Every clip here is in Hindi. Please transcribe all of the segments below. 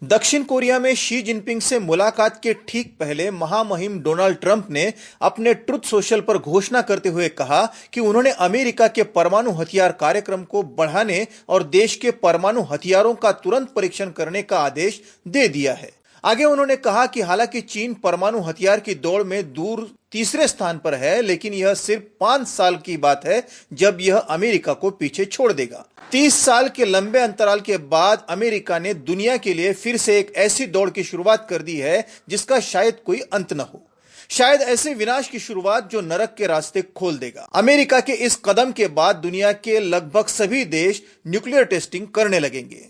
दक्षिण कोरिया में शी जिनपिंग से मुलाकात के ठीक पहले महामहिम डोनाल्ड ट्रंप ने अपने ट्रुथ सोशल पर घोषणा करते हुए कहा कि उन्होंने अमेरिका के परमाणु हथियार कार्यक्रम को बढ़ाने और देश के परमाणु हथियारों का तुरंत परीक्षण करने का आदेश दे दिया है। आगे उन्होंने कहा कि हालांकि चीन परमाणु हथियार की दौड़ में दूर तीसरे स्थान पर है, लेकिन यह सिर्फ 5 साल की बात है जब यह अमेरिका को पीछे छोड़ देगा। 30 साल के लंबे अंतराल के बाद अमेरिका ने दुनिया के लिए फिर से एक ऐसी दौड़ की शुरुआत कर दी है जिसका शायद कोई अंत न हो। शायद ऐसे विनाश की शुरुआत जो नरक के रास्ते खोल देगा। अमेरिका के इस कदम के बाद दुनिया के लगभग सभी देश न्यूक्लियर टेस्टिंग करने लगेंगे।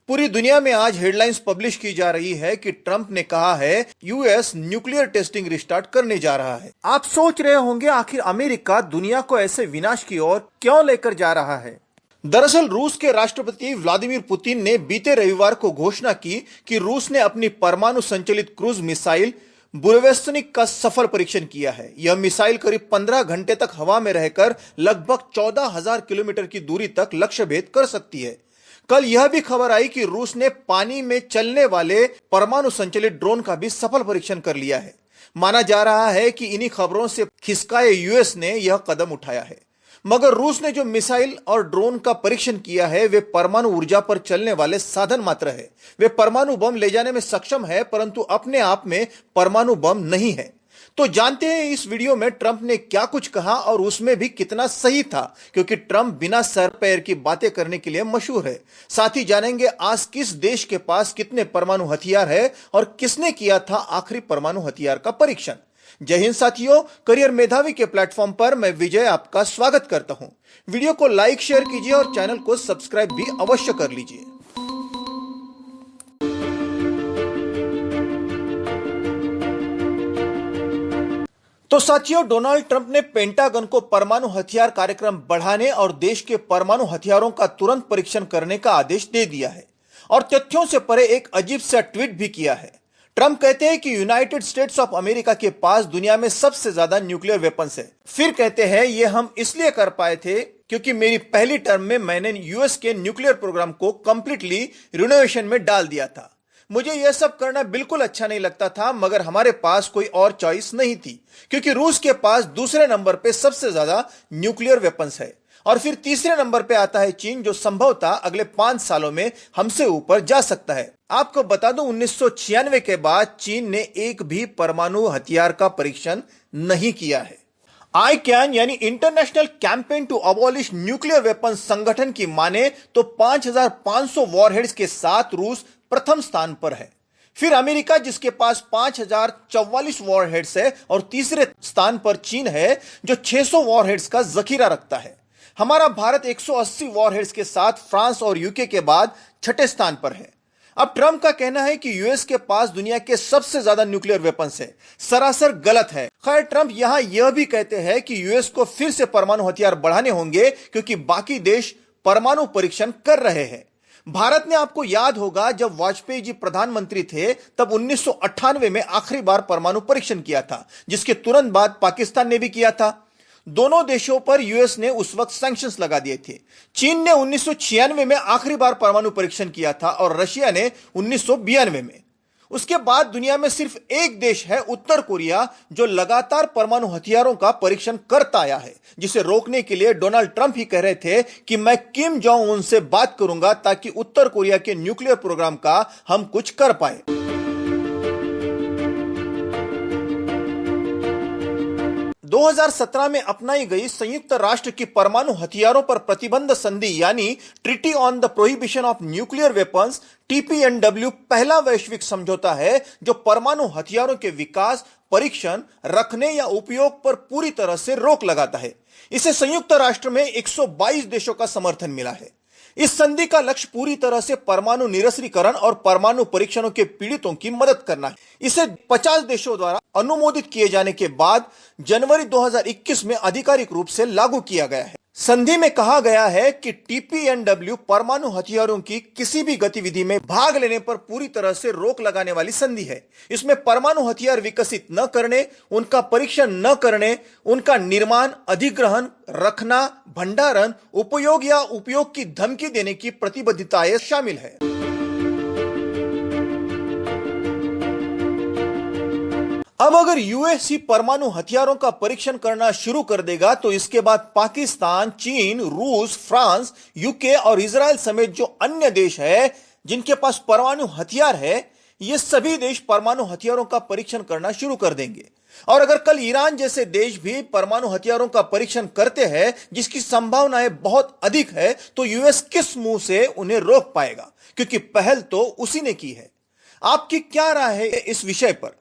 पूरी दुनिया में आज हेडलाइंस पब्लिश की जा रही है कि ट्रंप ने कहा है यूएस न्यूक्लियर टेस्टिंग रिस्टार्ट करने जा रहा है। आप सोच रहे होंगे आखिर अमेरिका दुनिया को ऐसे विनाश की ओर क्यों लेकर जा रहा है। दरअसल रूस के राष्ट्रपति व्लादिमीर पुतिन ने बीते रविवार को घोषणा की कि रूस ने अपनी परमाणु संचालित क्रूज मिसाइल बुरेवेस्टनिक का सफल परीक्षण किया है। यह मिसाइल करीब 15 घंटे तक हवा में रहकर लगभग 14,000 किलोमीटर की दूरी तक लक्ष्य भेद कर सकती है। कल यह भी खबर आई कि रूस ने पानी में चलने वाले परमाणु संचालित ड्रोन का भी सफल परीक्षण कर लिया है। माना जा रहा है कि इन्हीं खबरों से खिसकाए यूएस ने यह कदम उठाया है। मगर रूस ने जो मिसाइल और ड्रोन का परीक्षण किया है वे परमाणु ऊर्जा पर चलने वाले साधन मात्र है। वे परमाणु बम ले जाने में सक्षम है, परंतु अपने आप में परमाणु बम नहीं है। तो जानते हैं इस वीडियो में ट्रंप ने क्या कुछ कहा और उसमें भी कितना सही था, क्योंकि ट्रंप बिना सर पैर की बातें करने के लिए मशहूर है। साथ ही जानेंगे आज किस देश के पास कितने परमाणु हथियार है और किसने किया था आखिरी परमाणु हथियार का परीक्षण। जय हिंद साथियों, करियर मेधावी के प्लेटफॉर्म पर मैं विजय आपका स्वागत करता हूं। वीडियो को लाइक शेयर कीजिए और चैनल को सब्सक्राइब भी अवश्य कर लीजिए। तो साथियों, डोनाल्ड ट्रंप ने पेंटागन को परमाणु हथियार कार्यक्रम बढ़ाने और देश के परमाणु हथियारों का तुरंत परीक्षण करने का आदेश दे दिया है और तथ्यों से परे एक अजीब सा ट्वीट भी किया है। ट्रंप कहते हैं कि यूनाइटेड स्टेट्स ऑफ अमेरिका के पास दुनिया में सबसे ज्यादा न्यूक्लियर वेपन्स है। फिर कहते हैं ये हम इसलिए कर पाए थे क्योंकि मेरी पहली टर्म में मैंने यूएस के न्यूक्लियर प्रोग्राम को कंप्लीटली रिनोवेशन में डाल दिया था। मुझे यह सब करना बिल्कुल अच्छा नहीं लगता था, मगर हमारे पास कोई और चॉइस नहीं थी क्योंकि रूस के पास दूसरे नंबर पे सबसे ज्यादा न्यूक्लियर वेपन्स है और फिर तीसरे नंबर पे आता है चीन, जो संभवतः अगले 5 सालों में हमसे ऊपर जा सकता है। आपको बता दूं 1996 के बाद चीन ने एक भी परमाणु हथियार का परीक्षण नहीं किया है। ICAN यानी international campaign to abolish nuclear weapons संगठन की माने तो 5,500 वॉरहेड्स के साथ रूस प्रथम स्थान पर है। फिर अमेरिका जिसके पास 5,044 वॉरहेड्स है और तीसरे स्थान पर चीन है जो 600 वॉरहेड्स का जखीरा रखता है। हमारा भारत 180 वॉरहेड्स के साथ फ्रांस और यूके के बाद छठे स्थान पर है। अब ट्रंप का कहना है कि यूएस के पास दुनिया के सबसे ज्यादा न्यूक्लियर वेपन्स है, सरासर गलत है। खैर, ट्रंप यहां यह भी कहते हैं कि यूएस को फिर से परमाणु हथियार बढ़ाने होंगे क्योंकि बाकी देश परमाणु परीक्षण कर रहे हैं। भारत ने, आपको याद होगा, जब वाजपेयी जी प्रधानमंत्री थे तब 1998 में आखिरी बार परमाणु परीक्षण किया था, जिसके तुरंत बाद पाकिस्तान ने भी किया था। दोनों देशों पर यूएस ने उस वक्त सैंक्शंस लगा दिए थे। चीन ने 1996 में आखिरी बार परमाणु परीक्षण किया था और रशिया ने 1992 में। उसके बाद दुनिया में सिर्फ एक देश है, उत्तर कोरिया, जो लगातार परमाणु हथियारों का परीक्षण करता आया है, जिसे रोकने के लिए डोनाल्ड ट्रंप ही कह रहे थे कि मैं किम जोंग उन से बात करूंगा ताकि उत्तर कोरिया के न्यूक्लियर प्रोग्राम का हम कुछ कर पाए। 2017 में अपनाई गई संयुक्त राष्ट्र की परमाणु हथियारों पर प्रतिबंध संधि यानी treaty on the prohibition of nuclear weapons TPNW पहला वैश्विक समझौता है जो परमाणु हथियारों के विकास, परीक्षण, रखने या उपयोग पर पूरी तरह से रोक लगाता है। इसे संयुक्त राष्ट्र में 122 देशों का समर्थन मिला है। इस संधि का लक्ष्य पूरी तरह से परमाणु निरस्त्रीकरण और परमाणु परीक्षणों के पीड़ितों की मदद करना है। इसे 50 देशों द्वारा अनुमोदित किए जाने के बाद जनवरी 2021 में आधिकारिक रूप से लागू किया गया है। संधि में कहा गया है कि TPNW परमाणु हथियारों की किसी भी गतिविधि में भाग लेने पर पूरी तरह से रोक लगाने वाली संधि है। इसमें परमाणु हथियार विकसित न करने, उनका परीक्षण न करने, उनका निर्माण, अधिग्रहण, रखना, भंडारण, उपयोग या उपयोग की धमकी देने की प्रतिबद्धताएं शामिल है। अब अगर यूएस ही परमाणु हथियारों का परीक्षण करना शुरू कर देगा तो इसके बाद पाकिस्तान, चीन, रूस, फ्रांस, यूके और इजराइल समेत जो अन्य देश है जिनके पास परमाणु हथियार है, ये सभी देश परमाणु हथियारों का परीक्षण करना शुरू कर देंगे। और अगर कल ईरान जैसे देश भी परमाणु हथियारों का परीक्षण करते हैं, जिसकी संभावनाएं बहुत अधिक है, तो यूएस किस मुंह से उन्हें रोक पाएगा, क्योंकि पहल तो उसी ने की है। आपकी क्या राय है इस विषय पर?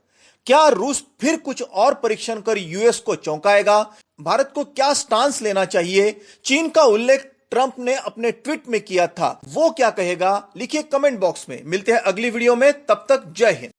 क्या रूस फिर कुछ और परीक्षण कर यूएस को चौंकाएगा? भारत को क्या स्टांस लेना चाहिए? चीन का उल्लेख ट्रंप ने अपने ट्वीट में किया था, वो क्या कहेगा? लिखिए कमेंट बॉक्स में। मिलते हैं अगली वीडियो में, तब तक जय हिंद।